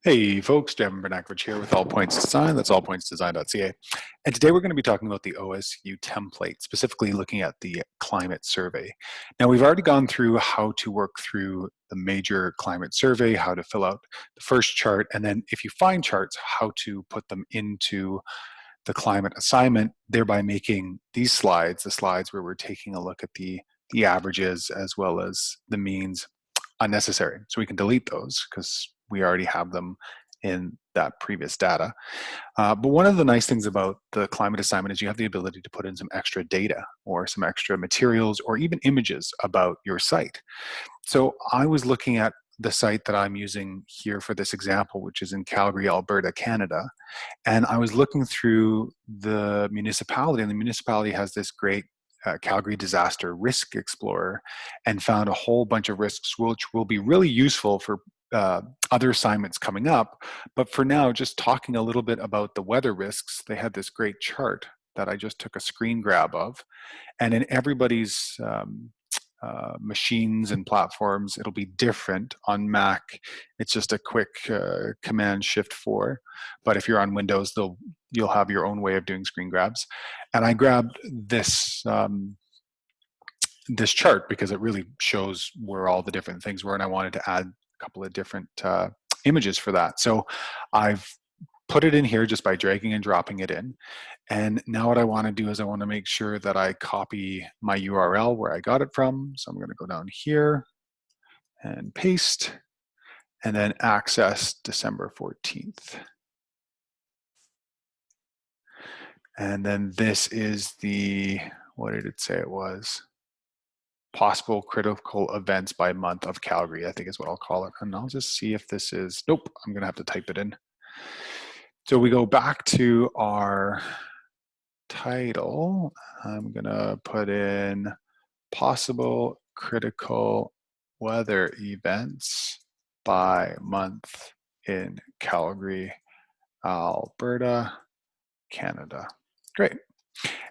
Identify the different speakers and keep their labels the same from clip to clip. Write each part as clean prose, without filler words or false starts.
Speaker 1: Hey folks, Javan Bernakevitch here with All Points Design. That's allpointsdesign.ca. And today we're going to be talking about the OSU template, specifically looking at the climate survey. Now we've already gone through how to work through the major climate survey, how to fill out the first chart, and then if you find charts, how to put them into the climate assignment, thereby making these slides, the slides where we're taking a look at the averages as well as the means, unnecessary. So we can delete those because we already have them in that previous data. But one of the nice things about the climate assignment is you have the ability to put in some extra data or some extra materials or even images about your site. So I was looking at the site that I'm using here for this example, which is in Calgary, Alberta, Canada. And I was looking through the municipality, and the municipality has this great Calgary Disaster Risk Explorer, and found a whole bunch of risks which will be really useful for other assignments coming up. But for now, just talking a little bit about the weather risks, they had this great chart that I just took a screen grab of, and in everybody's machines and platforms, it'll be different. On Mac, it's just a quick Command Shift 4, but if you're on Windows, you'll have your own way of doing screen grabs. And I grabbed this this chart because it really shows where all the different things were, and I wanted to add a couple of different images for that. So I've put it in here just by dragging and dropping it in. And now what I want to do is I want to make sure that I copy my URL where I got it from. So I'm going to go down here and paste, and then access December 14th. And then this is the, what did it say it was? Possible critical events by month of Calgary, I think is what I'll call it. And I'll just see if this is, nope, I'm going to have to type it in. So we go back to our title. I'm going to put in possible critical weather events by month in Calgary, Alberta, Canada. Great.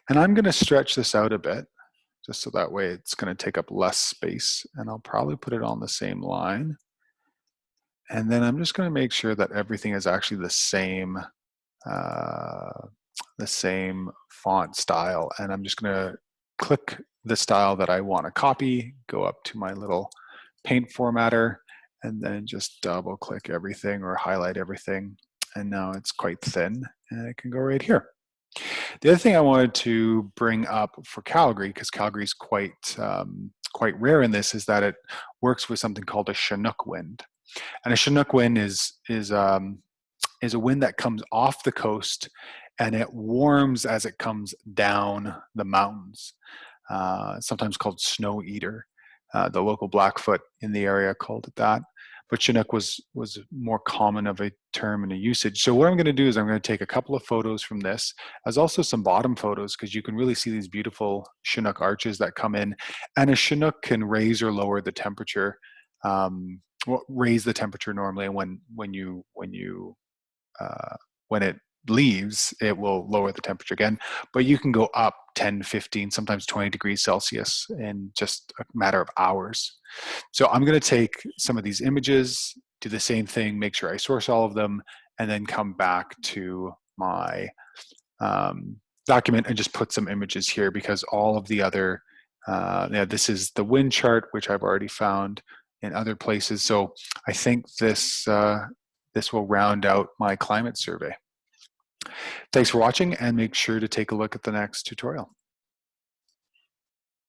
Speaker 1: And I'm going to stretch this out a bit, just so that way it's going to take up less space. And I'll probably put it on the same line. And then I'm just going to make sure that everything is actually the same font style. And I'm just going to click the style that I want to copy, go up to my little paint formatter, and then just double click everything or highlight everything. And now it's quite thin, and it can go right here. The other thing I wanted to bring up for Calgary, because Calgary is quite rare in this, is that it works with something called a Chinook wind. And a Chinook wind is a wind that comes off the coast, and it warms as it comes down the mountains. Sometimes called snow eater. The local Blackfoot in the area called it that. But Chinook was more common of a term and a usage. So what I'm going to do is I'm going to take a couple of photos from this, as also some bottom photos, because you can really see these beautiful Chinook arches that come in. And a Chinook can raise or lower the temperature. Raise the temperature normally, and when it leaves, it will lower the temperature again. But you can go up 10, 15, sometimes 20 degrees Celsius in just a matter of hours. So I'm going to take some of these images, do the same thing, make sure I source all of them, and then come back to my document and just put some images here, because all of the other, this is the wind chart, which I've already found in other places. So I think this will round out my climate survey. Thanks for watching, and make sure to take a look at the next tutorial.